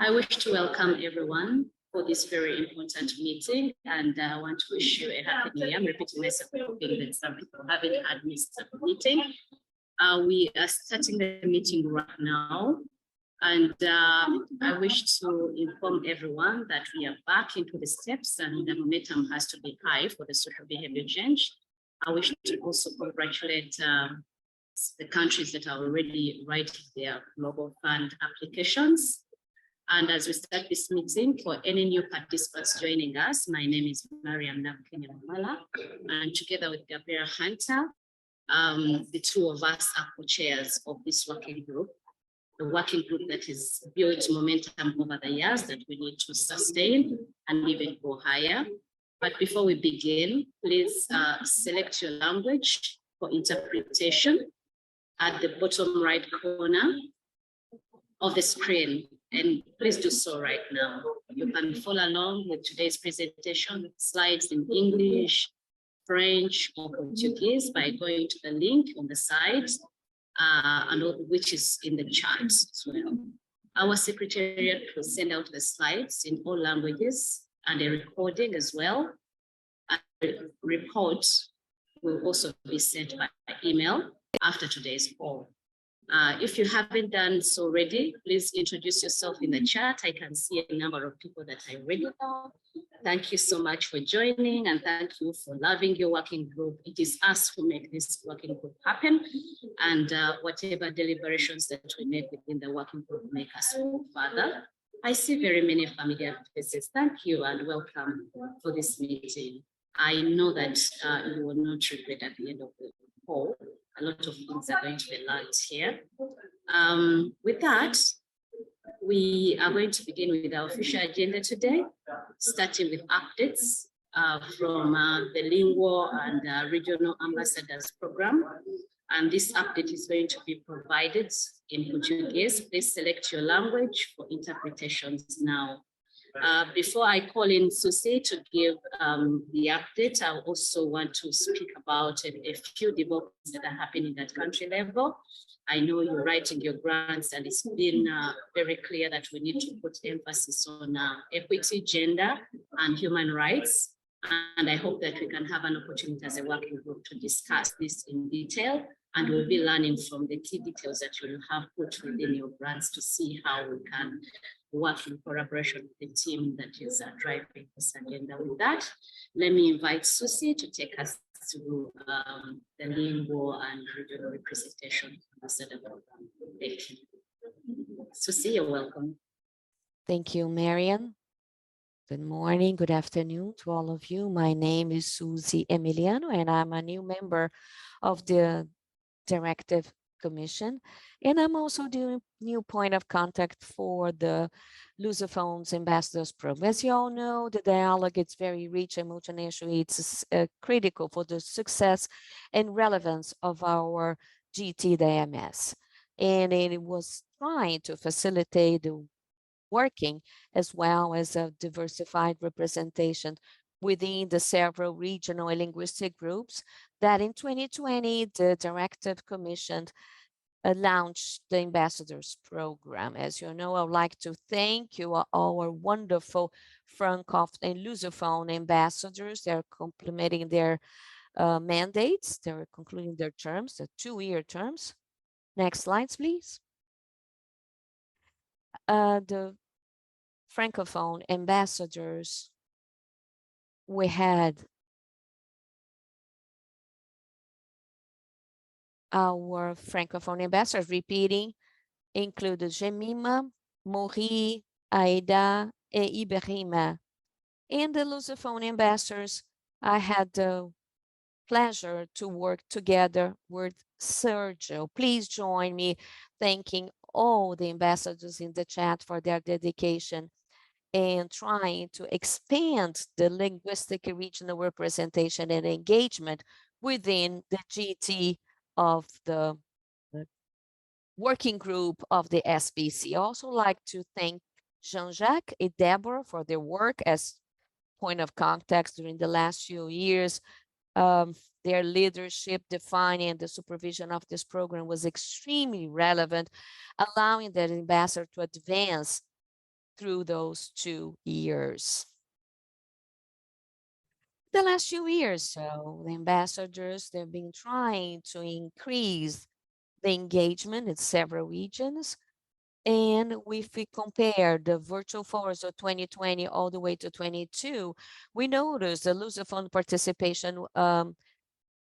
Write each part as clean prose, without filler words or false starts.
I wish to welcome everyone for this very important meeting, and I want to wish you a happy new year. I'm repeating myself, hoping that some people haven't had missed the meeting. We are starting the meeting right now, and I wish to inform everyone that we are back into the steps, and the momentum has to be high for the social behavior change. I wish to also congratulate the countries that are already writing their Global Fund applications. And as we start this meeting, for any new participants joining us, my name is Mariam Namkenya, and together with Gabriel Hunter, the two of us are co-chairs of this working group, the working group that has built momentum over the years that we need to sustain and even go higher. But before we begin, please select your language for interpretation at the bottom right corner of the screen. And please do so right now. You can follow along with today's presentation with slides in English, French, or Portuguese by going to the link on the side, and which is in the chat as well. Our secretariat will send out the slides in all languages and a recording as well. And the report will also be sent by email after today's call. If you haven't done so already, please introduce yourself in the chat. I can see a number of people that I already know. Thank you so much for joining, and thank you for loving your working group. It is us who make this working group happen, and whatever deliberations that we make within the working group make us move further. I see very many familiar faces. Thank you and welcome for this meeting. I know that you will not regret at the end of the call. A lot of things are going to be learned here. With that, we are going to begin with our official agenda today, starting with updates from the Lingual and Regional Ambassadors Program. And this update is going to be provided in Portuguese. Please select your language for interpretations now. Before I call in Susie to give the update, I also want to speak about a few developments that are happening at country level. I know you're writing your grants, and it's been very clear that we need to put emphasis on equity, gender, and human rights. And I hope that we can have an opportunity as a working group to discuss this in detail. And we'll be learning from the key details that you will have put within your grants to see how we can work in collaboration with the team that is driving this agenda. With that, let me invite Susie to take us through the lingual and regional representation ambassador program. Thank you. Susie, you're welcome. Thank you, Marian. Good morning, good afternoon to all of you. My name is Susie Emiliano, and I'm a new member of the Directive Commission, and I'm also the new point of contact for the Lusophones Ambassadors Program. As you all know, the dialogue is very rich and multinational. It's critical for the success and relevance of our GT-DMS, and it was trying to facilitate the working as well as a diversified representation within the several regional and linguistic groups that in 2020, the Directive Commission launched the Ambassadors Program. As you know, I would like to thank you, our wonderful Francophone and Lusophone ambassadors. They're complementing their mandates. They're concluding their terms, the 2-year terms. Next slides, please. The Francophone ambassadors, we had our Francophone ambassadors repeating, included Jemima, Mori, Aida, and Iberima. And the Lusophone ambassadors, I had the pleasure to work together with Sergio. Please join me thanking all the ambassadors in the chat for their dedication and trying to expand the linguistic regional representation and engagement within the GT of the working group of the SBC. I also like to thank Jean-Jacques and Deborah for their work as point of contact during the last few years. Their leadership defining the supervision of this program was extremely relevant, allowing the ambassador to advance through those 2 years. The last few years, so the ambassadors, they've been trying to increase the engagement in several regions. And if we compare the virtual forums of 2020 all the way to 22, we noticed the Lusophone participation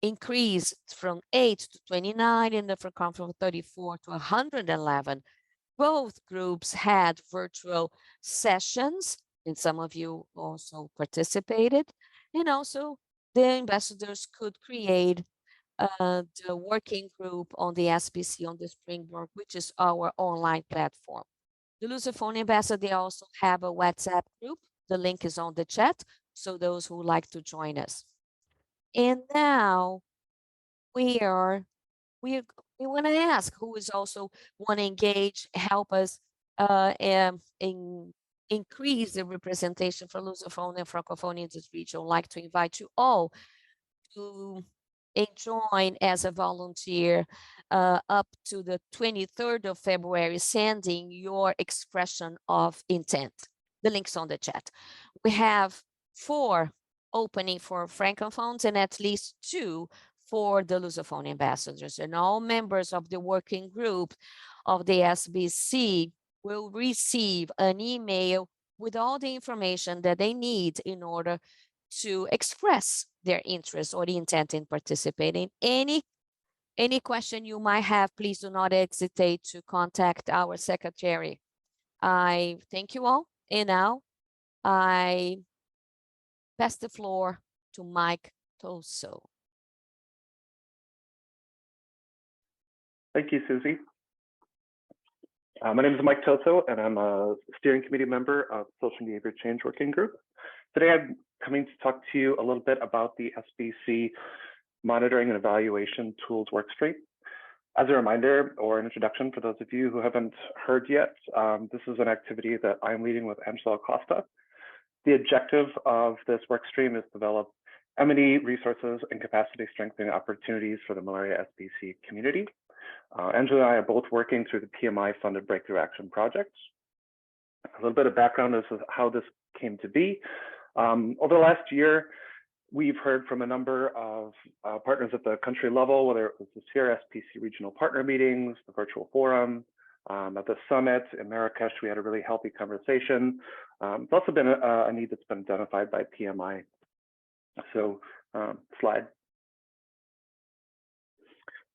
increased from 8 to 29 and the Francophone from 34 to 111. Both groups had virtual sessions, and some of you also participated. And also the ambassadors could create the working group on the SBC on the Springboard, which is our online platform. The Lusophone ambassador, they also have a WhatsApp group. The link is on the chat, so those who like to join us. And now we want to ask who is also want to engage, help us increase the representation for Lusophone and Francophone in this region. I'd like to invite you all to join as a volunteer up to the 23rd of February, sending your expression of intent. The link's on the chat. We have 4 opening for Francophones and at least 2 for the Lusophone ambassadors, and all members of the working group of the SBC will receive an email with all the information that they need in order to express their interest or the intent in participating. Any question you might have, please do not hesitate to contact our secretary. I thank you all, and now I pass the floor to Mike Toso. Thank you, Susie. My name is Mike Toso, and I'm a steering committee member of Social Behavior Change Working Group. Today, I'm coming to talk to you a little bit about the SBC Monitoring and Evaluation Tools Workstream. As a reminder or an introduction for those of you who haven't heard yet, this is an activity that I'm leading with Angela Acosta. The objective of this workstream is to develop M&E resources and capacity strengthening opportunities for the malaria SBC community. Angela and I are both working through the PMI-funded Breakthrough Action Project. A little bit of background as to how this came to be. Over the last year, we've heard from a number of partners at the country level, whether it was the SPC regional partner meetings, the virtual forum, at the summit in Marrakesh, we had a really healthy conversation. It's also been a need that's been identified by PMI. So, slide.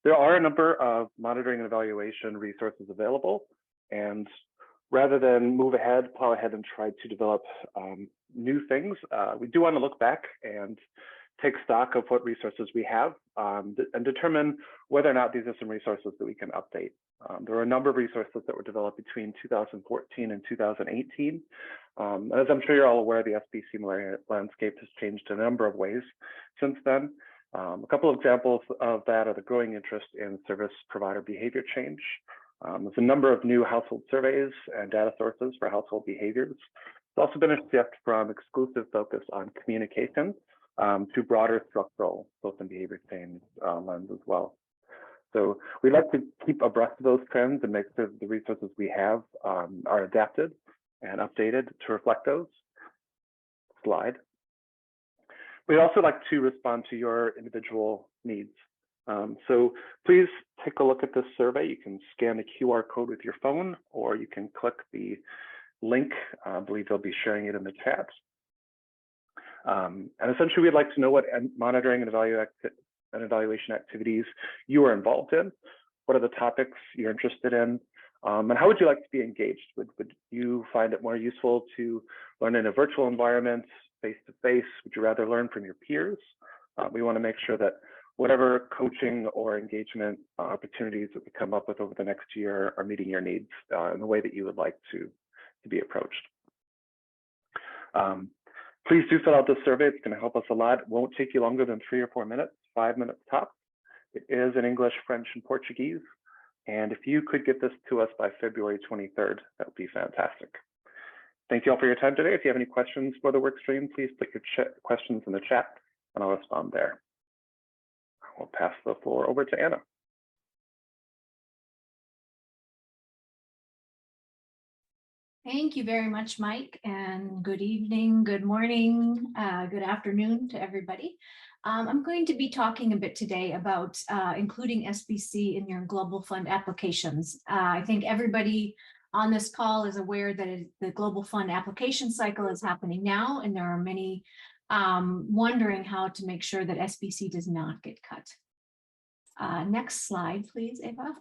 There are a number of monitoring and evaluation resources available, and rather than plow ahead and try to develop new things, we do want to look back and take stock of what resources we have and determine whether or not these are some resources that we can update. There are a number of resources that were developed between 2014 and 2018. As I'm sure you're all aware, the SBC malaria landscape has changed in a number of ways since then. A couple of examples of that are the growing interest in service provider behavior change. There's a number of new household surveys and data sources for household behaviors. There's also been a shift from exclusive focus on communication to broader structural social and behavior change lens as well. So we'd like to keep abreast of those trends and make sure that the resources we have are adapted and updated to reflect those. Slide. We'd also like to respond to your individual needs. So please take a look at this survey. You can scan the QR code with your phone, or you can click the link. I believe they'll be sharing it in the chat. And essentially, we'd like to know what monitoring and evaluation activities you are involved in. What are the topics you're interested in? And how would you like to be engaged? Would you find it more useful to learn in a virtual environment, face-to-face? Would you rather learn from your peers? We want to make sure that whatever coaching or engagement opportunities that we come up with over the next year are meeting your needs in the way that you would like to be approached. Please do fill out this survey. It's going to help us a lot. It won't take you longer than 3 or 4 minutes, 5 minutes tops. It is in English, French, and Portuguese. And if you could get this to us by February 23rd, that would be fantastic. Thank you all for your time today. If you have any questions for the work stream, please put your questions in the chat and I'll respond there. We'll pass the floor over to Anna. Thank you very much, Mike, and good evening, good morning, good afternoon to everybody. I'm going to be talking a bit today about including SBC in your Global Fund applications. I think everybody on this call is aware that the Global Fund application cycle is happening now, and there are many wondering how to make sure that SBC does not get cut. Next slide, please, Eva.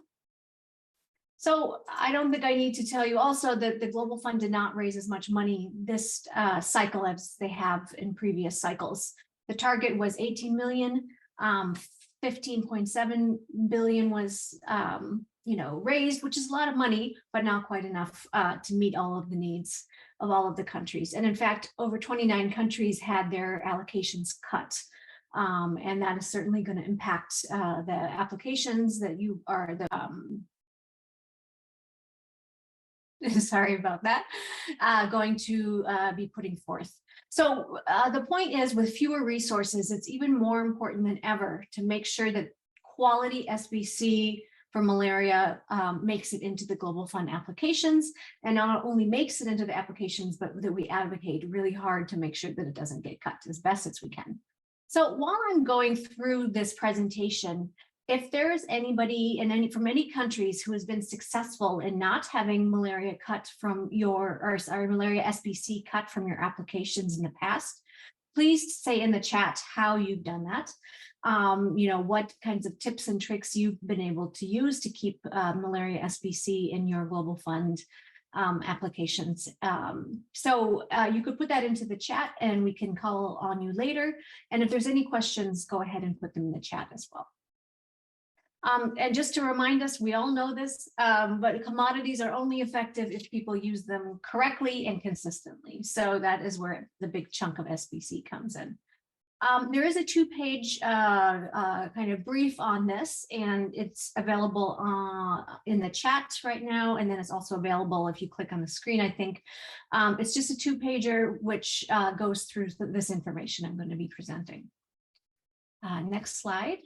So I don't think I need to tell you also that the Global Fund did not raise as much money this cycle as they have in previous cycles. The target was 18 million, 15.7 billion was raised, which is a lot of money, but not quite enough to meet all of the needs of all of the countries. And in fact, over 29 countries had their allocations cut. And that is certainly going to impact the applications that you are sorry about that, going to be putting forth. So the point is, with fewer resources, it's even more important than ever to make sure that quality SBC for malaria makes it into the Global Fund applications, and not only makes it into the applications, but that we advocate really hard to make sure that it doesn't get cut as best as we can. So while I'm going through this presentation, if there's anybody from any countries who has been successful in not having malaria cut from malaria SBC cut from your applications in the past, please say in the chat how you've done that. What kinds of tips and tricks you've been able to use to keep malaria SBC in your Global Fund applications. So you could put that into the chat and we can call on you later. And if there's any questions, go ahead and put them in the chat as well. And just to remind us, we all know this, but commodities are only effective if people use them correctly and consistently. So that is where the big chunk of SBC comes in. There is a 2-page kind of brief on this, and it's available in the chat right now. And then it's also available if you click on the screen, I think. It's just a 2-pager, which goes through this information I'm going to be presenting. Next slide.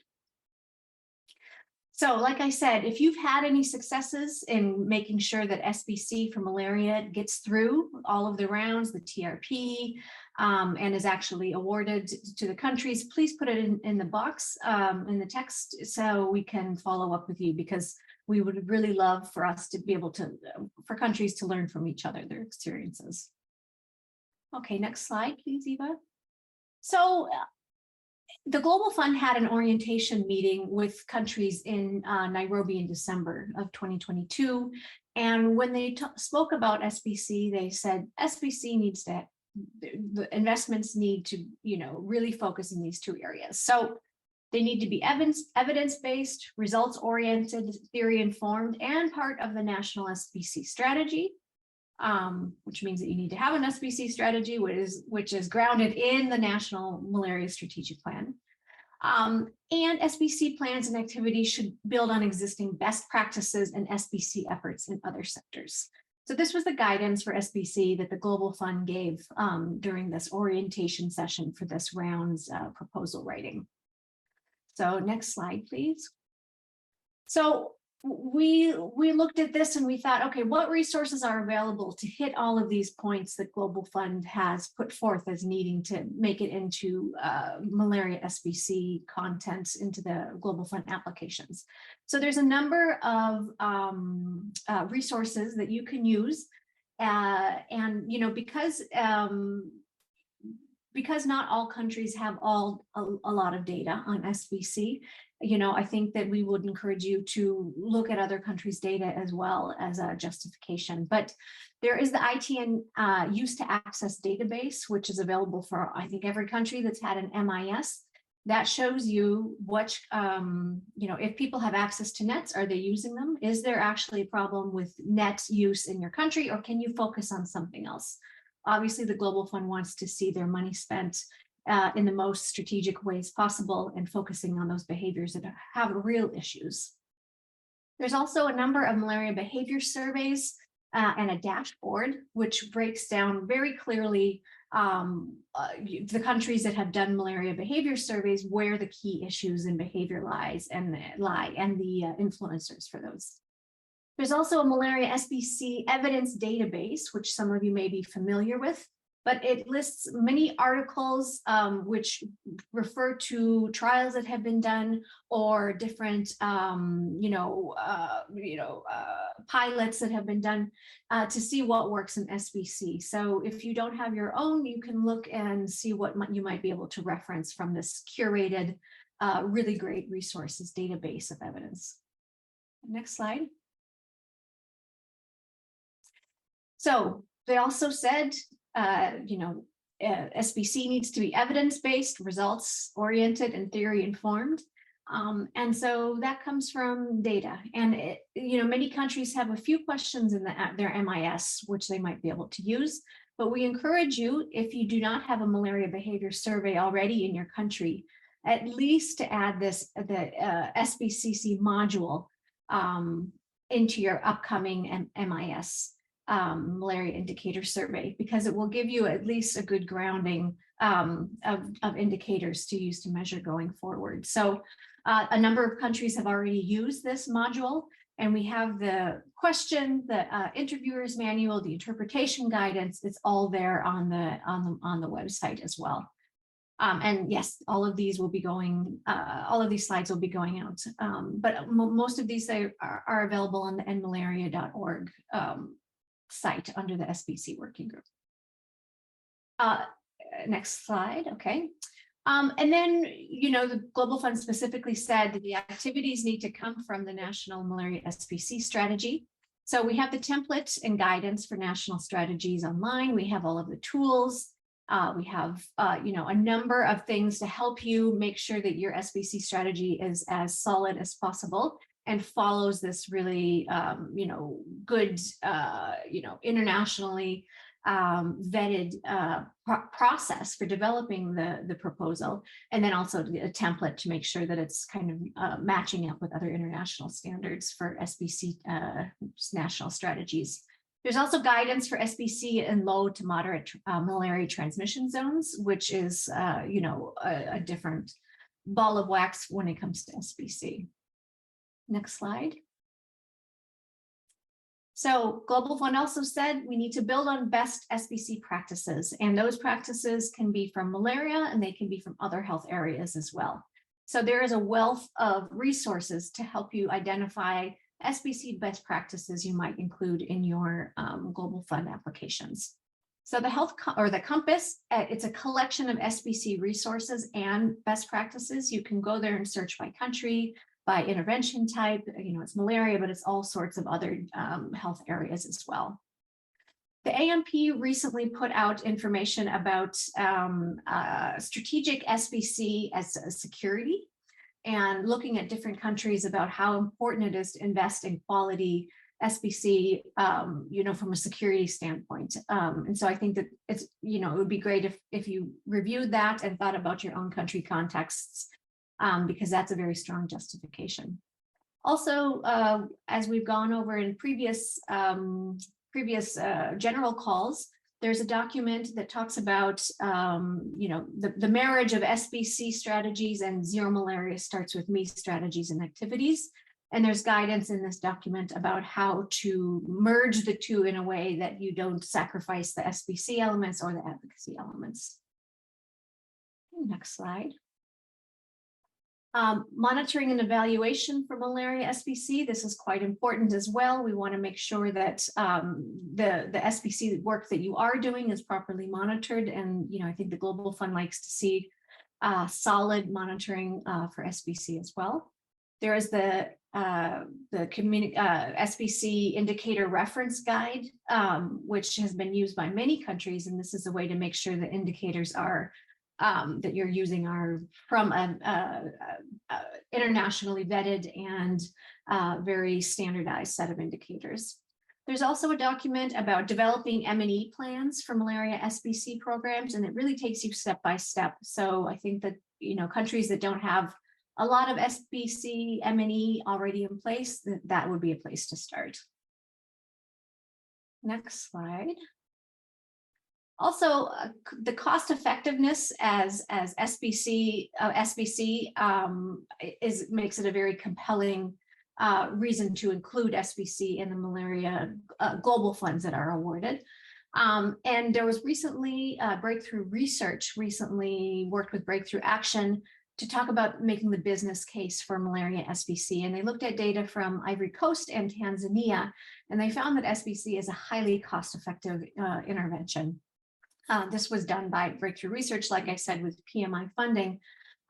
So like I said, if you've had any successes in making sure that SBC for malaria gets through all of the rounds, the TRP, and is actually awarded to the countries, please put it in the box in the text so we can follow up with you, because we would really love for us to be able to, for countries to learn from each other, their experiences. Okay, next slide, please, Eva. So the Global Fund had an orientation meeting with countries in Nairobi in December of 2022. And when they spoke about SBC, they said SBC needs to, the investments need to, really focus in these 2 areas. So they need to be evidence-based, results-oriented, theory-informed, and part of the national SBC strategy. Which means that you need to have an SBC strategy, which is grounded in the National Malaria Strategic Plan. And SBC plans and activities should build on existing best practices and SBC efforts in other sectors. So this was the guidance for SBC that the Global Fund gave during this orientation session for this round's proposal writing. So next slide, please. So we looked at this and we thought, okay, what resources are available to hit all of these points that Global Fund has put forth as needing to make it into malaria SBC content into the Global Fund applications. So there's a number of resources that you can use, and because not all countries have a lot of data on SBC, I think that we would encourage you to look at other countries' data as well as a justification. But there is the ITN Use to Access database, which is available for, I think, every country that's had an MIS. That shows you what, if people have access to nets, are they using them? Is there actually a problem with net use in your country, or can you focus on something else? Obviously, the Global Fund wants to see their money spent in the most strategic ways possible and focusing on those behaviors that have real issues. There's also a number of malaria behavior surveys and a dashboard, which breaks down very clearly the countries that have done malaria behavior surveys, where the key issues in behavior lie and the influencers for those. There's also a malaria SBC evidence database, which some of you may be familiar with, but it lists many articles which refer to trials that have been done or different, pilots that have been done to see what works in SBC. So if you don't have your own, you can look and see what you might be able to reference from this curated, really great resources database of evidence. Next slide. So they also said, SBC needs to be evidence-based, results-oriented, and theory-informed. And so that comes from data. And, many countries have a few questions in their MIS, which they might be able to use. But we encourage you, if you do not have a malaria behavior survey already in your country, at least to add the SBCC module into your upcoming MIS. Malaria indicator survey, because it will give you at least a good grounding of indicators to use to measure going forward. So a number of countries have already used this module, and we have the question, the interviewer's manual, the interpretation guidance. It's all there on the website as well. And yes, all of these will be going, all of these slides will be going out, but most of these are available on the endmalaria.org site under the SBC working group. Next slide, okay. And then, the Global Fund specifically said that the activities need to come from the National Malaria SBC strategy. So we have the template and guidance for national strategies online. We have all of the tools. We have, a number of things to help you make sure that your SBC strategy is as solid as possible and follows this really, good, internationally vetted process for developing the proposal, and then also a template to make sure that it's kind of matching up with other international standards for SBC national strategies. There's also guidance for SBC in low to moderate malaria transmission zones, which is, a different ball of wax when it comes to SBC. Next slide. So Global Fund also said we need to build on best SBC practices, and those practices can be from malaria and they can be from other health areas as well. So there is a wealth of resources to help you identify SBC best practices you might include in your Global Fund applications. So the Compass, it's a collection of SBC resources and best practices. You can go there and search by country, by intervention type. It's malaria, but it's all sorts of other health areas as well. The AMP recently put out information about strategic SBC as a security, and looking at different countries about how important it is to invest in quality SBC, from a security standpoint. And so I think that it's, it would be great if you reviewed that and thought about your own country contexts, because that's a very strong justification. Also, as we've gone over in previous general calls, there's a document that talks about, the marriage of SBC strategies and zero malaria starts with me strategies and activities. And there's guidance in this document about how to merge the two in a way that you don't sacrifice the SBC elements or the advocacy elements. Next slide. Monitoring and evaluation for malaria SBC. This is quite important as well. We want to make sure that the SBC work that you are doing is properly monitored. And, I think the Global Fund likes to see solid monitoring for SBC as well. There is the SBC indicator reference guide, which has been used by many countries. And this is a way to make sure the indicators are that you're using are from an internationally vetted and very standardized set of indicators. There's also a document about developing M&E plans for malaria SBC programs, and it really takes you step by step. So I think that, countries that don't have a lot of SBC M&E already in place, that would be a place to start. Next slide. Also, the cost effectiveness as SBC makes it a very compelling reason to include SBC in the malaria global funds that are awarded. And there was recently Breakthrough Research recently worked with Breakthrough Action to talk about making the business case for malaria SBC. And they looked at data from Ivory Coast and Tanzania, and they found that SBC is a highly cost-effective intervention. This was done by Breakthrough Research, like I said, with PMI funding.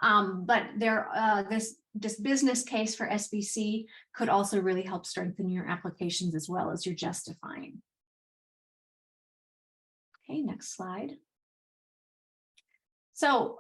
But this business case for SBC could also really help strengthen your applications as well as your justifying. Okay, next slide. So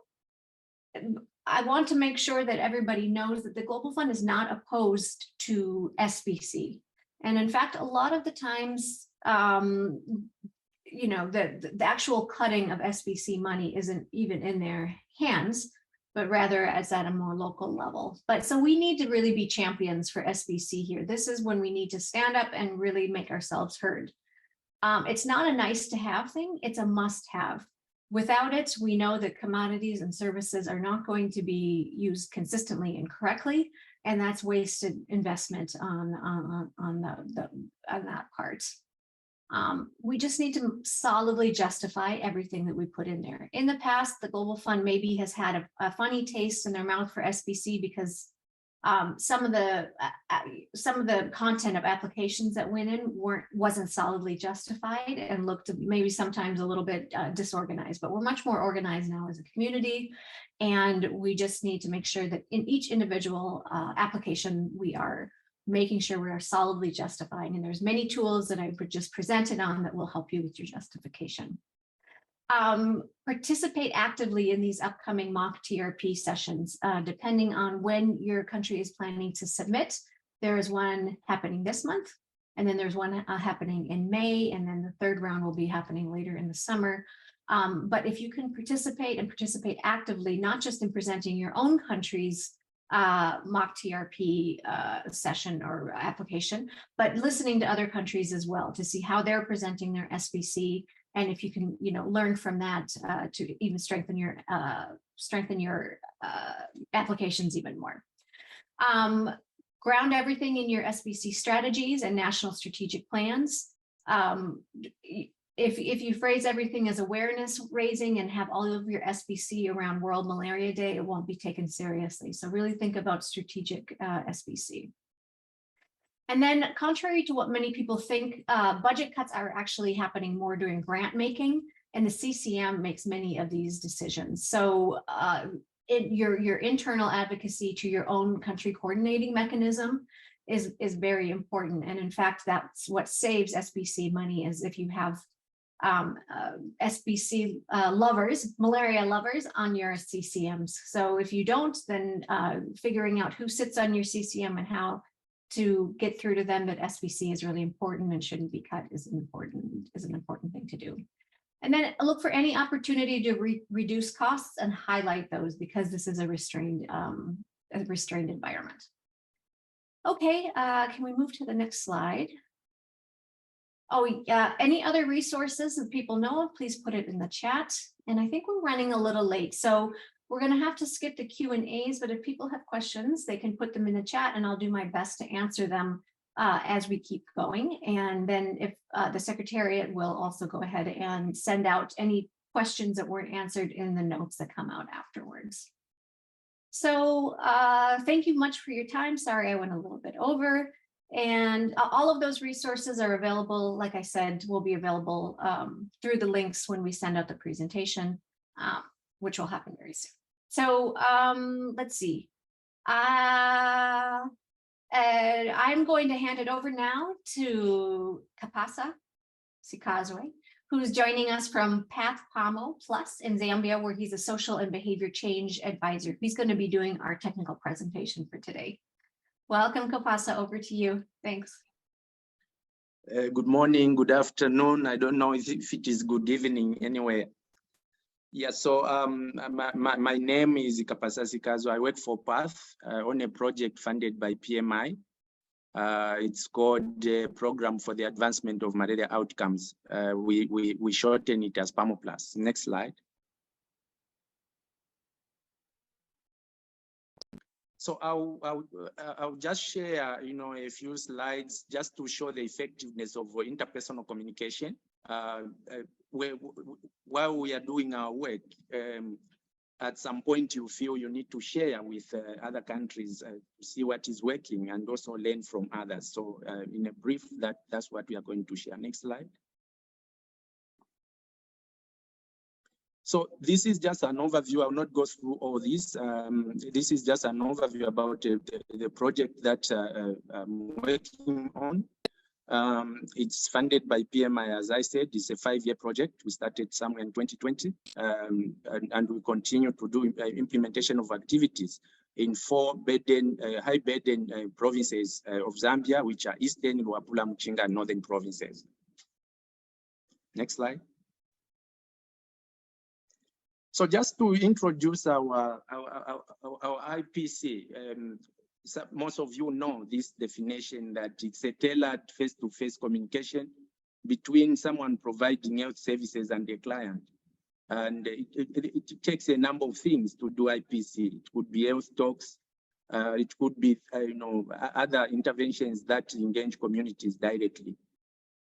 I want to make sure that everybody knows that the Global Fund is not opposed to SBC. And in fact, a lot of the times, you know, the actual cutting of SBC money isn't even in their hands, but rather it's at a more local level. But so we need to really be champions for SBC here. This is when we need to stand up and really make ourselves heard. It's not a nice to have thing, it's a must have. Without it, we know that commodities and services are not going to be used consistently and correctly, and that's wasted investment on that part. We just need to solidly justify everything that we put in there. In the past, the Global Fund maybe has had a funny taste in their mouth for SBC because some of the content of applications that went in wasn't solidly justified and looked maybe sometimes a little bit disorganized, but we're much more organized now as a community, and we just need to make sure that in each individual application we are making sure we are solidly justifying, and there's many tools that I just presented on that will help you with your justification. Participate actively in these upcoming mock TRP sessions, depending on when your country is planning to submit. There is one happening this month, and then there's one happening in May, and then the third round will be happening later in the summer. But if you can participate and participate actively, not just in presenting your own country's mock TRP session or application, but listening to other countries as well to see how they're presenting their SBC. And if you can, you know, learn from that to even strengthen your applications even more. Ground everything in your SBC strategies and national strategic plans. If you phrase everything as awareness raising and have all of your SBC around World Malaria Day, it won't be taken seriously. So really think about strategic SBC. And then, contrary to what many people think, budget cuts are actually happening more during grant making, and the CCM makes many of these decisions. So your internal advocacy to your own country coordinating mechanism is very important. And in fact, that's what saves SBC money, is if you have SBC lovers, malaria lovers on your CCMs. So if you don't, then figuring out who sits on your CCM and how to get through to them that SBC is really important and shouldn't be cut is an important thing to do. And then look for any opportunity to reduce costs and highlight those, because this is a restrained environment. Okay, can we move to the next slide? Oh, any other resources that people know of, please put it in the chat. And I think we're running a little late, so we're going to have to skip the Q&As, but if people have questions, they can put them in the chat and I'll do my best to answer them as we keep going. And then if the Secretariat will also go ahead and send out any questions that weren't answered in the notes that come out afterwards. So thank you much for your time. Sorry, I went a little bit over. And all of those resources are available, like I said, will be available through the links when we send out the presentation, which will happen very soon. So let's see. I'm going to hand it over now to Kapasa Sikazwe, who's joining us from Path Pamo Plus in Zambia, where he's a social and behavior change advisor. He's going to be doing our technical presentation for today. Welcome, Kapasa, over to you. Thanks. Good morning, good afternoon. I don't know if it is good evening anyway. Yeah, so my name is Kapasa Sikazo. I work for PATH on a project funded by PMI. It's called Program for the Advancement of Malaria Outcomes. We shorten it as PAMO Plus. Next slide. So I'll just share, a few slides just to show the effectiveness of interpersonal communication while we are doing our work. At some point, you feel you need to share with other countries to see what is working and also learn from others. So in a brief, that's what we are going to share. Next slide. So this is just an overview. I will not go through all this. This is just an overview about the project that I'm working on. It's funded by PMI, as I said. It's a 5-year project. We started somewhere in 2020, and we continue to do implementation of activities in 4 high burden provinces of Zambia, which are Eastern, Luapula, Muchinga, and Northern provinces. Next slide. So just to introduce our IPC, most of you know this definition that it's a tailored face-to-face communication between someone providing health services and the client. And it takes a number of things to do IPC. It could be health talks. It could be other interventions that engage communities directly.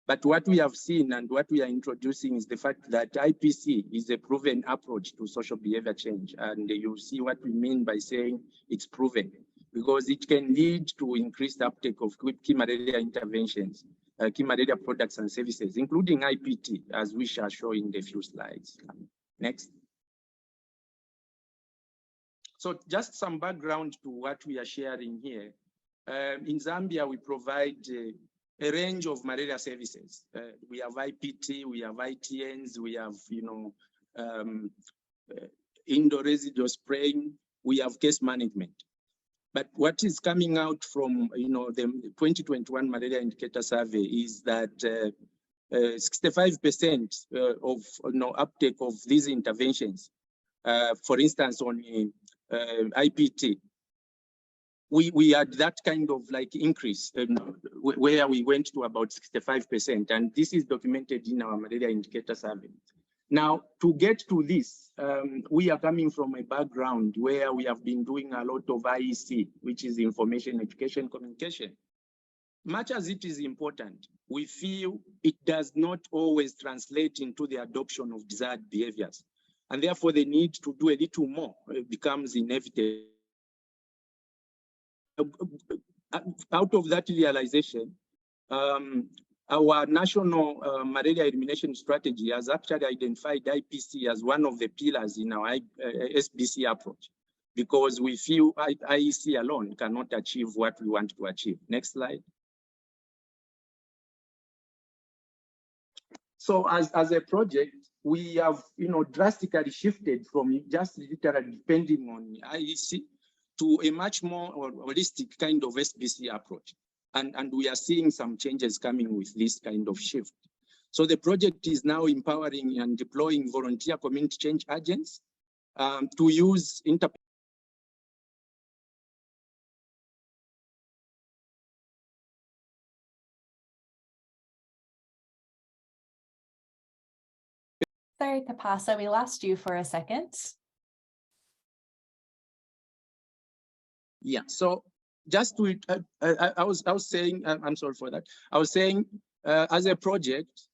But what we have seen and what we are introducing is the fact that IPC is a proven approach to social behavior change. And you see what we mean by saying it's proven, because it can lead to increased uptake of key malaria interventions, key malaria products and services, including IPT, as we shall show in the few slides. Next. So just some background to what we are sharing here. In Zambia, we provide a range of malaria services. We have IPT, we have ITNs, we have, indoor residual spraying, we have case management. But what is coming out from, the 2021 malaria indicator survey is that 65% of uptake of these interventions, for instance, on IPT, we had that kind of like increase where we went to about 65%, and this is documented in our malaria indicator survey. Now, to get to this, we are coming from a background where we have been doing a lot of IEC, which is information, education, communication. Much as it is important, we feel it does not always translate into the adoption of desired behaviors. And therefore, the need to do a little more becomes inevitable. Out of that realization, our national malaria elimination strategy has actually identified IPC as one of the pillars in our SBC approach, because we feel IEC alone cannot achieve what we want to achieve. Next slide. So as a project, we have drastically shifted from just literally depending on IEC to a much more holistic kind of SBC approach. And we are seeing some changes coming with this kind of shift. So the project is now empowering and deploying volunteer community change agents to use Sorry, Kapasa, we lost you for a second. Yeah, so just to, I was saying, I'm sorry for that. I was saying, as a project,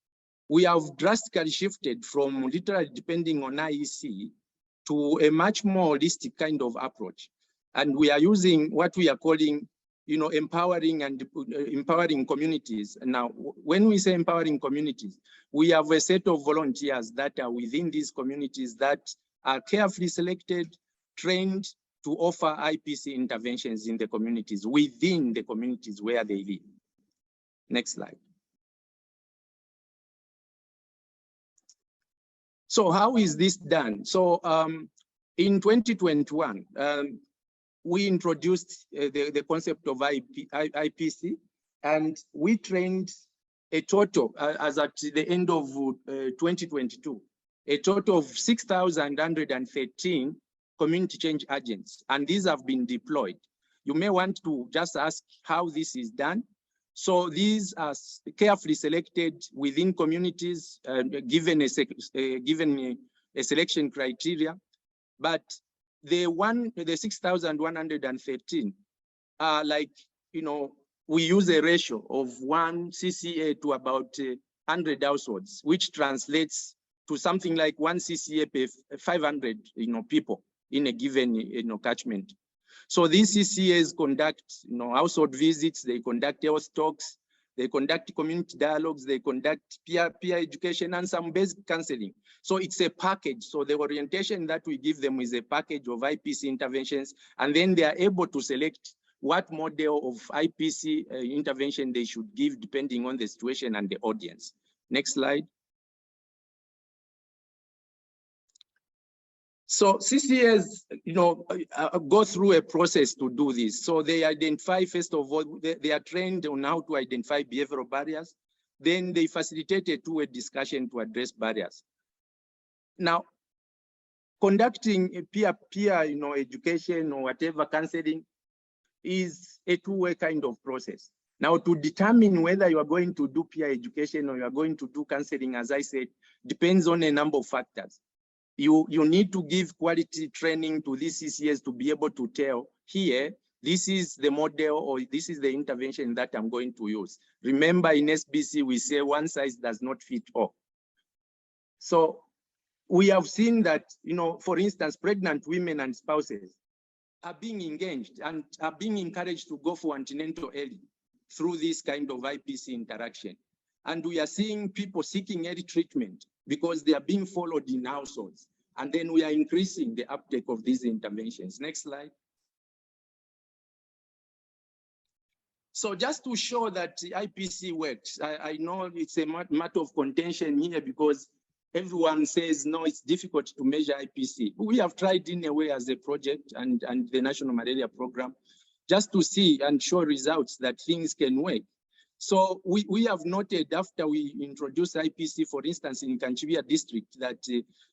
we have drastically shifted from literally depending on IEC to a much more holistic kind of approach. And we are using what we are calling, empowering communities. Now, when we say empowering communities, we have a set of volunteers that are within these communities that are carefully selected, trained to offer IPC interventions in the communities, within the communities where they live. Next slide. So how is this done? So in 2021, we introduced the concept of IPC, and we trained a total, as at the end of 2022, a total of 6,113 community change agents, and these have been deployed. You may want to just ask how this is done. So these are carefully selected within communities, given a selection criteria, but the 6,113 are like, you know, we use a ratio of 1 CCA to about 100 households, which translates to something like 1 CCA per 500, you know, people in a given, you know, catchment. So these CCAs conduct, you know, household visits, they conduct health talks, they conduct community dialogues, they conduct peer education and some basic counseling. So it's a package. So the orientation that we give them is a package of IPC interventions, and then they are able to select what model of IPC intervention they should give depending on the situation and the audience. Next slide. So CCAs, you know, go through a process to do this. So they identify, first of all, they are trained on how to identify behavioral barriers. Then they facilitate a two-way discussion to address barriers. Now, conducting a peer-peer, you know, education or whatever counseling is a two-way kind of process. Now, to determine whether you are going to do peer education or you are going to do counseling, as I said, depends on a number of factors. You need to give quality training to these CCAs to be able to tell here, this is the model or this is the intervention that I'm going to use. Remember, in SBC, we say one size does not fit all. So we have seen that, you know, for instance, pregnant women and spouses are being engaged and are being encouraged to go for antenatal early through this kind of IPC interaction. And we are seeing people seeking early treatment because they are being followed in households. And then we are increasing the uptake of these interventions. Next slide. So just to show that IPC works, I know it's a matter of contention here because everyone says, no, it's difficult to measure IPC. We have tried in a way as a project and the National Malaria Program just to see and show results that things can work. So we have noted after we introduced IPC, for instance, in Kanchibia district, that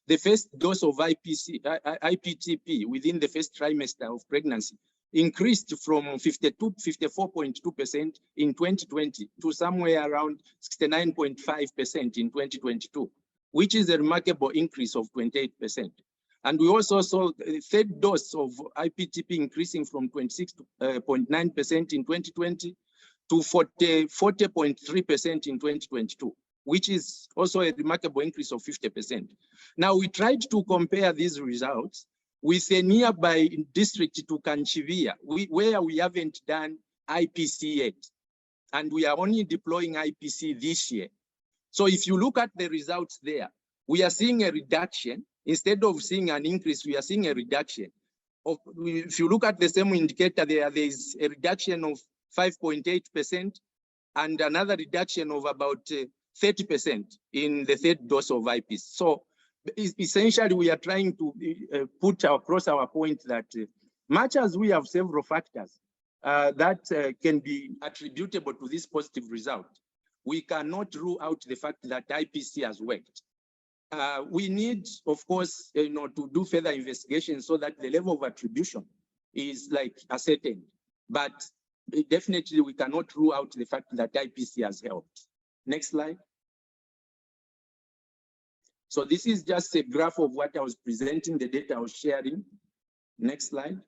the first dose of IPTP within the first trimester of pregnancy increased from 54.2% in 2020 to somewhere around 69.5% in 2022, which is a remarkable increase of 28%. And we also saw the third dose of IPTP increasing from 26.9% in 2020 to 40.3% in 2022, which is also a remarkable increase of 50%. Now, we tried to compare these results with a nearby district to Kanchivia, where we haven't done IPC yet, and we are only deploying IPC this year. So if you look at the results there, we are seeing a reduction. Instead of seeing an increase, we are seeing a reduction. If you look at the same indicator there is a reduction of 5.8% and another reduction of about 30% in the third dose of IPC. So essentially, we are trying to put across our point that much as we have several factors that can be attributable to this positive result, we cannot rule out the fact that IPC has worked. We need, of course, to do further investigation so that the level of attribution is like ascertained. But definitely, we cannot rule out the fact that IPC has helped. Next slide. So this is just a graph of what I was presenting, the data I was sharing. Next slide.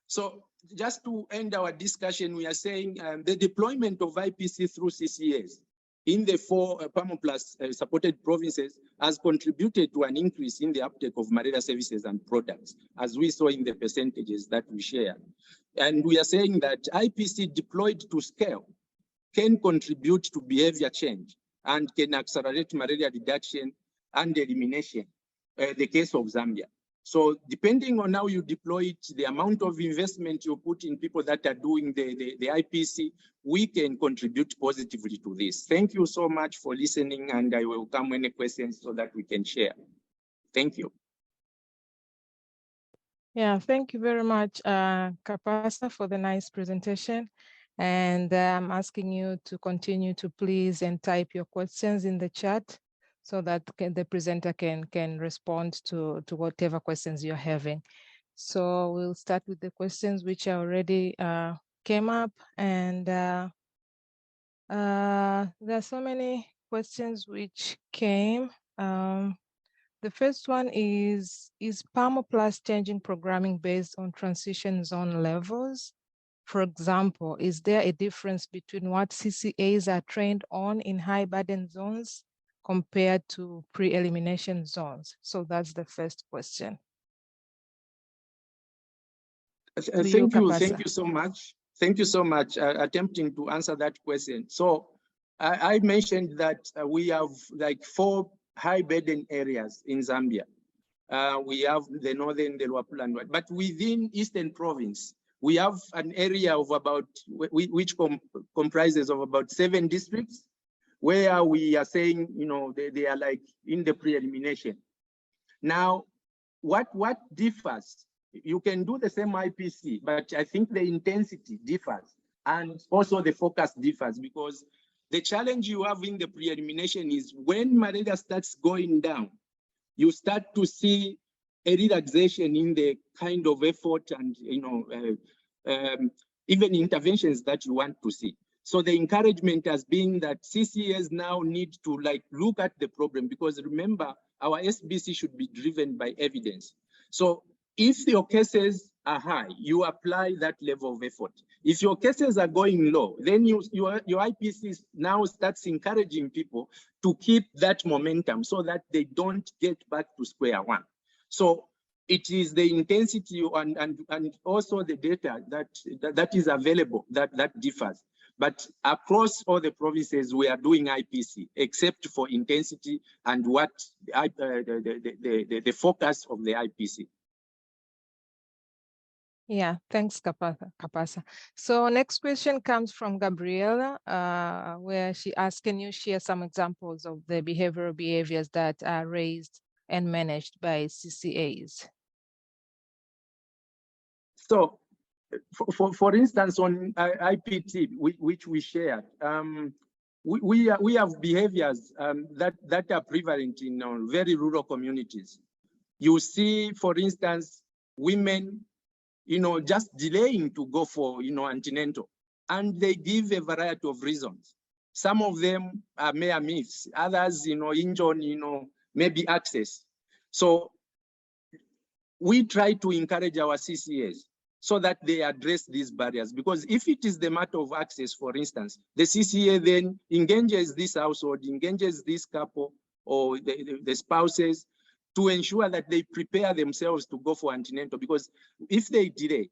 So just to end our discussion, we are saying the deployment of IPC through CCAs in the 4 PAMO-plus supported provinces has contributed to an increase in the uptake of malaria services and products, as we saw in the percentages that we shared. And we are saying that IPC deployed to scale can contribute to behavior change and can accelerate malaria reduction and elimination, the case of Zambia. So depending on how you deploy it, the amount of investment you put in people that are doing the IPC, we can contribute positively to this. Thank you so much for listening, and I welcome any questions so that we can share. Thank you. Yeah, thank you very much, Kapasa, for the nice presentation. And I'm asking you to continue to please and type your questions in the chat so that the presenter can respond to whatever questions you're having. So we'll start with the questions which already came up. And there are so many questions which came. The first one is Permaplast changing programming based on transition zone levels? For example, is there a difference between what CCAs are trained on in high burden zones compared to pre-elimination zones? So that's the first question. Thank you so much. Thank you so much attempting to answer that question. So I mentioned that we have like 4 high burden areas in Zambia. We have the northern, the Luapula, but within Eastern Province, we have an area of about, which comprises of about 7 districts, where we are saying, you know, they are like in the pre-elimination. Now, what differs? You can do the same IPC, but I think the intensity differs, and also the focus differs, because the challenge you have in the pre-elimination is when malaria starts going down, you start to see a relaxation in the kind of effort and, you know, even interventions that you want to see. So the encouragement has been that CCS now need to like look at the problem, because remember, our SBC should be driven by evidence. So if your cases are high, you apply that level of effort. If your cases are going low, then your IPC now starts encouraging people to keep that momentum so that they don't get back to square one. So it is the intensity and also the data that is available that differs. But across all the provinces, we are doing IPC, except for intensity and what the focus of the IPC. Yeah, thanks, Kapasa. So next question comes from Gabriela, where she asks, can you share some examples of the behaviors that are raised and managed by CCAs? So, for instance, on IPT, which we shared, we have behaviors that are prevalent in very rural communities. You see, for instance, women, you know, just delaying to go for, you know, antenatal, and they give a variety of reasons. Some of them are mere myths, others, you know, injury, you know, maybe access. So we try to encourage our CCAs so that they address these barriers, because if it is the matter of access, for instance, the CCA then engages this household, engages this couple or the spouses to ensure that they prepare themselves to go for antenatal, because if they delay,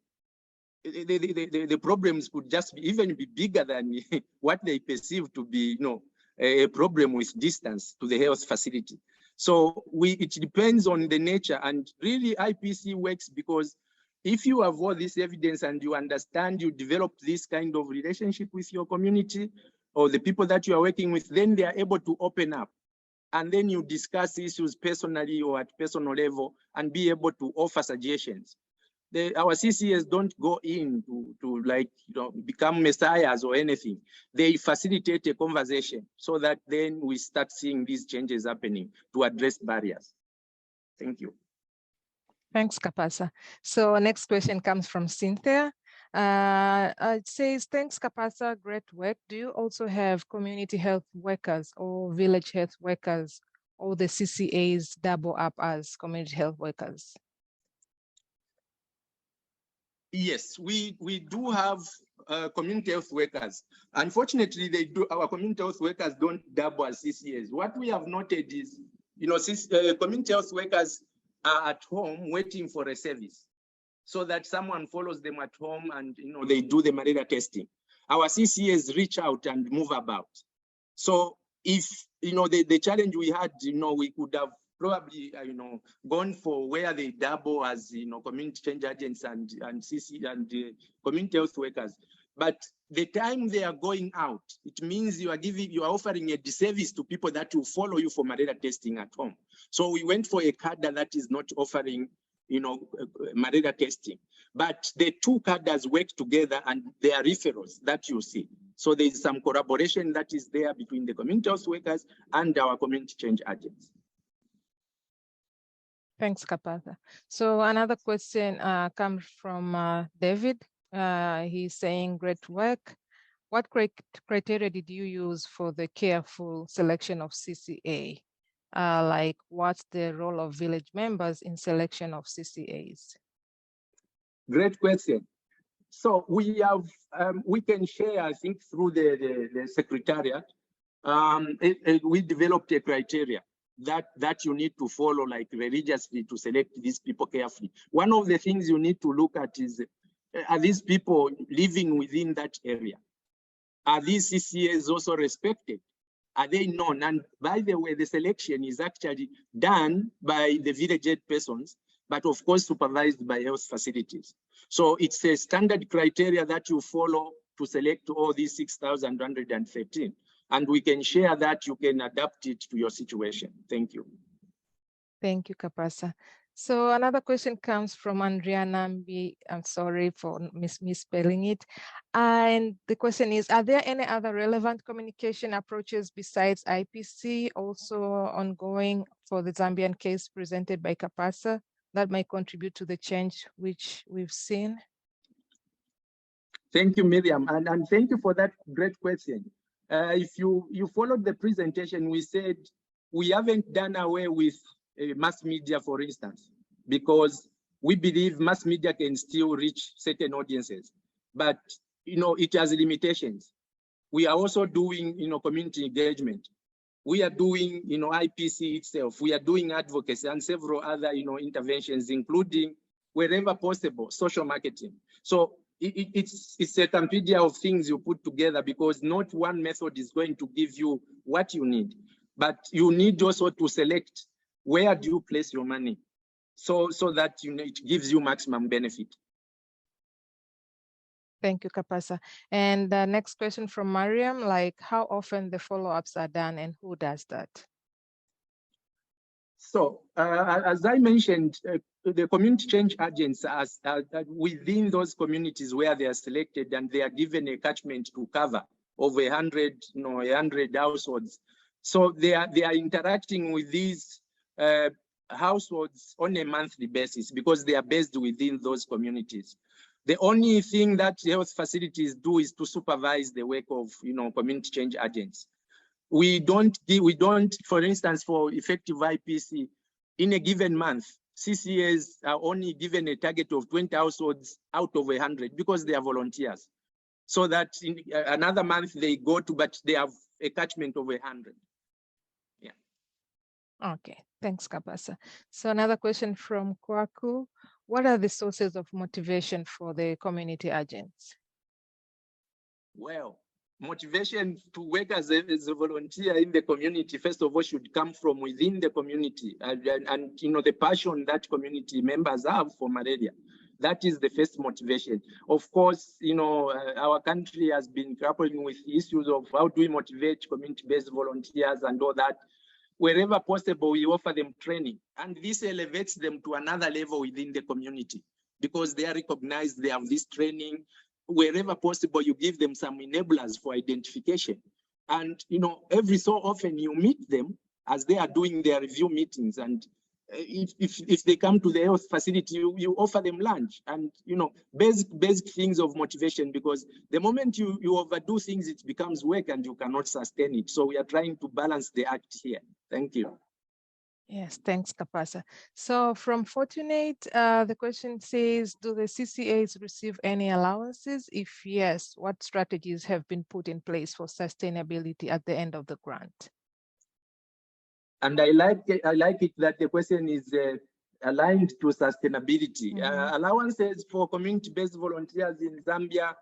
the problems could just even be bigger than what they perceive to be, you know, a problem with distance to the health facility. So it depends on the nature, and really IPC works because if you have all this evidence and you understand, you develop this kind of relationship with your community or the people that you are working with, then they are able to open up. And then you discuss issues personally or at personal level and be able to offer suggestions. Our CCS don't go in to like, you know, become messiahs or anything. They facilitate a conversation so that then we start seeing these changes happening to address barriers. Thank you. Thanks, Kapasa. So next question comes from Cynthia. It says, thanks, Kapasa, great work. Do you also have community health workers or village health workers, or the CCAs double up as community health workers? Yes, we do have community health workers. Unfortunately, our community health workers don't double as CCAs. What we have noted is, you know, community health workers are at home waiting for a service, so that someone follows them at home and, you know, they do the malaria testing. Our CCAs reach out and move about. So if, you know, the challenge we had, you know, we could have probably, you know, gone for where they double as, you know, community change agents and CC and community health workers. But the time they are going out, it means you are offering a disservice to people that will follow you for malaria testing at home. So we went for a cadre that is not offering, you know, malaria testing, but the two cadres work together and they are referrals that you see. So there is some collaboration that is there between the community health workers and our community change agents. Thanks, Kapasa. So another question comes from David. He's saying, great work. What criteria did you use for the careful selection of CCA? like what's the role of village members in selection of CCAs? Great question. So we have, we can share, I think, through the secretariat. We developed a criteria that you need to follow, like religiously, to select these people carefully. One of the things you need to look at is, are these people living within that area? Are these CCAs also respected? Are they known? And by the way, the selection is actually done by the village head persons, but of course supervised by health facilities. So it's a standard criteria that you follow to select all these 6,113. And we can share that, you can adapt it to your situation. Thank you. Thank you, Kapasa. So another question comes from Andrea Nambi. I'm sorry for misspelling it. And the question is, are there any other relevant communication approaches besides IPC also ongoing for the Zambian case presented by Kapasa that might contribute to the change which we've seen? Thank you, Miriam, and thank you for that great question. If you followed the presentation, we said we haven't done away with mass media, for instance, because we believe mass media can still reach certain audiences, but it has limitations. We are also doing community engagement. We are doing IPC itself. We are doing advocacy and several other interventions, including wherever possible social marketing. So it's a compendium of things you put together, because not one method is going to give you what you need, but you need also to select where do you place your money, so that it gives you maximum benefit. Thank you, Kapasa. And the next question from Mariam, like how often the follow-ups are done and who does that? So as I mentioned, the community change agents are within those communities where they are selected, and they are given a catchment to cover over 100 households. So they are interacting with these households on a monthly basis, because they are based within those communities. The only thing that health facilities do is to supervise the work of community change agents. We don't, for instance, for effective IPC, in a given month, CCAs are only given a target of 20 households out of 100, because they are volunteers. So that in another month they go to, but they have a catchment of 100. Yeah. Okay, thanks, Kapasa. So another question from Kwaku. What are the sources of motivation for the community agents? Well, motivation to work as a volunteer in the community, first of all, should come from within the community, and the passion that community members have for malaria. That is the first motivation. Of course, our country has been grappling with issues of how do we motivate community-based volunteers and all that. Wherever possible, we offer them training, and this elevates them to another level within the community, because they are recognized, they have this training. Wherever possible, you give them some enablers for identification. And, every so often you meet them as they are doing their review meetings. And if they come to the health facility, you offer them lunch and, basic things of motivation, because the moment you overdo things, it becomes work and you cannot sustain it. So we are trying to balance the act here. Thank you. Yes, thanks, Kapasa. So from Fortunate, the question says, do the CCAs receive any allowances? If yes, what strategies have been put in place for sustainability at the end of the grant? And I like it that the question is aligned to sustainability. Allowances for community-based volunteers in Zambia,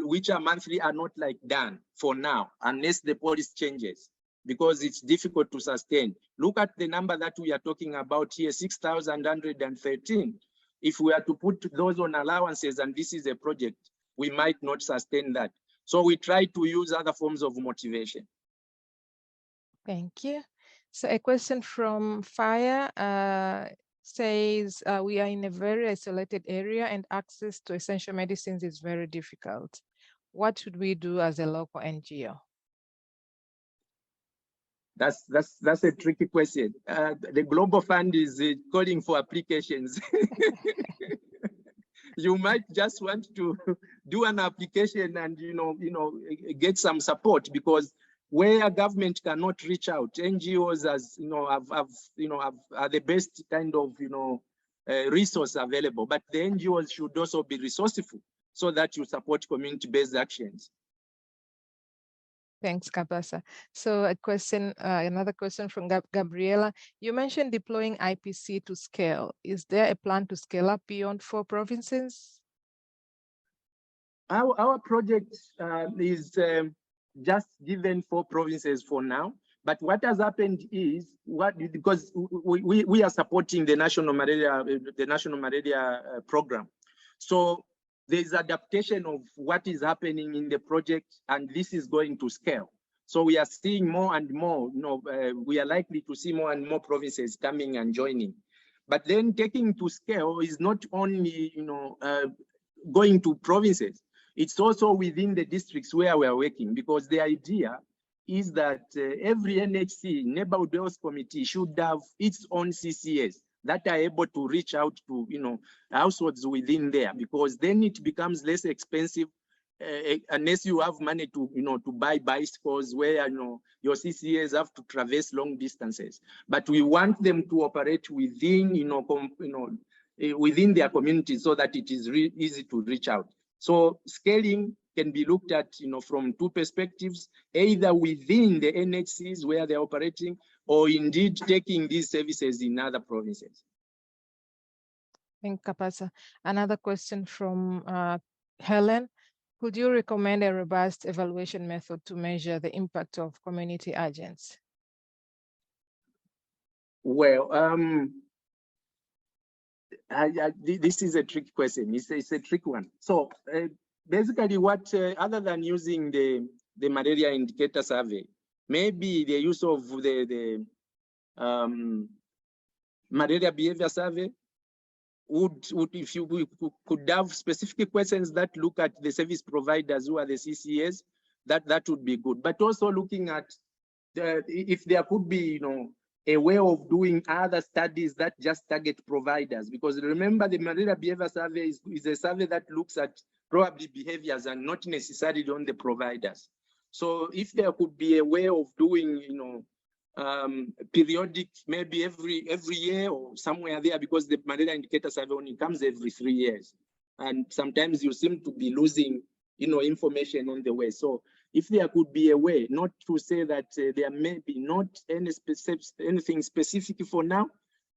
which are monthly, are not done for now, unless the policy changes, because it's difficult to sustain. Look at the number that we are talking about here, 6,113. If we are to put those on allowances, and this is a project, we might not sustain that. So we try to use other forms of motivation. Thank you. So a question from Fire says, we are in a very isolated area and access to essential medicines is very difficult. What should we do as a local NGO? That's a tricky question. The Global Fund is calling for applications. You might just want to do an application and get some support, because where government cannot reach out. NGOs, as you know, are the best kind of resource available. But the NGOs should also be resourceful so that you support community-based actions. Thanks, Kapasa. So a question, another question from Gabriela. You mentioned deploying IPC to scale. Is there a plan to scale up beyond 4 provinces? Our project is just given 4 provinces for now. But what has happened is because we are supporting the national malaria program. So there's adaptation of what is happening in the project, and this is going to scale. So we are seeing more and more, we are likely to see more and more provinces coming and joining. But then taking to scale is not only, going to provinces, it's also within the districts where we are working, because the idea is that every NHC, Neighborhood Health Committee, should have its own CCS that are able to reach out to, households within there, because then it becomes less expensive unless you have money to, to buy bicycles where, your CCS have to traverse long distances. But we want them to operate within, within their community so that it is easy to reach out. So scaling can be looked at, from 2 perspectives, either within the NHCs where they're operating, or indeed taking these services in other provinces. Thank you, Kapasa. Another question from Helen. Could you recommend a robust evaluation method to measure the impact of community agents? Well, this is a tricky question. It's a tricky one. So basically, what other than using the malaria indicator survey, maybe the use of the malaria behavior survey would if you could have specific questions that look at the service providers who are the CCS, that would be good. But also looking at if there could be, a way of doing other studies that just target providers, because remember the malaria behavior survey is a survey that looks at probably behaviors and not necessarily on the providers. So if there could be a way of doing, periodic, maybe every year or somewhere there, because the malaria indicator survey only comes every 3 years, and sometimes you seem to be losing, information on the way. So if there could be a way, not to say that there may be not anything specific for now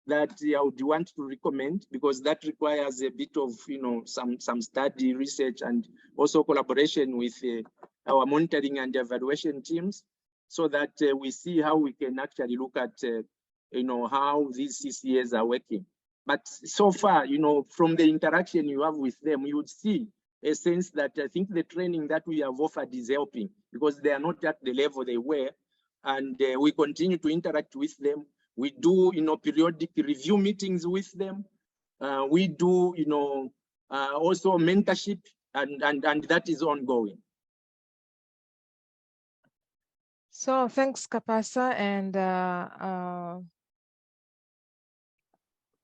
that I would want to recommend, because that requires a bit of, some study, research, and also collaboration with our monitoring and evaluation teams, so that we see how we can actually look at, how these CCAs are working. But so far, from the interaction you have with them, you would see a sense that I think the training that we have offered is helping, because they are not at the level they were, and we continue to interact with them. We do, periodic review meetings with them. We do, also mentorship, and that is ongoing. So thanks, Kapasa, and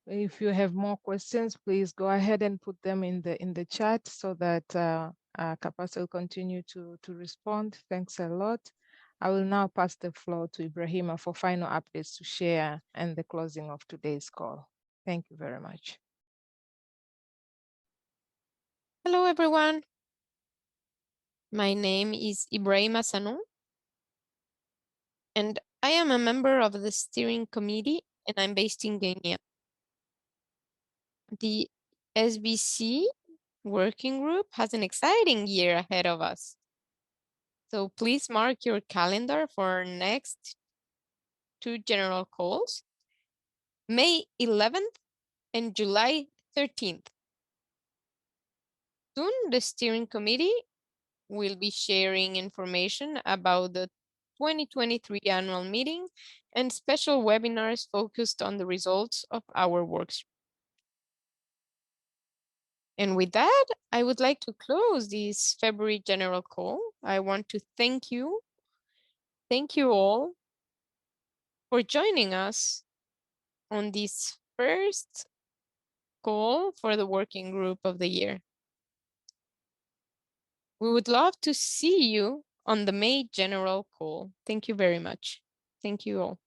if you have more questions, please go ahead and put them in the chat so that Kapasa will continue to respond. Thanks a lot. I will now pass the floor to Ibrahima for final updates to share and the closing of today's call. Thank you very much. Hello, everyone. My name is Ibrahima Sanu, and I am a member of the steering committee, and I'm based in Guinea. The SBC working group has an exciting year ahead of us. So please mark your calendar for our next 2 general calls, May 11th and July 13th. Soon, the steering committee will be sharing information about the 2023 annual meeting and special webinars focused on the results of our workshop. And with that, I would like to close this February general call. I want to thank you all for joining us on this first call for the working group of the year. We would love to see you on the May general call. Thank you very much. Thank you all.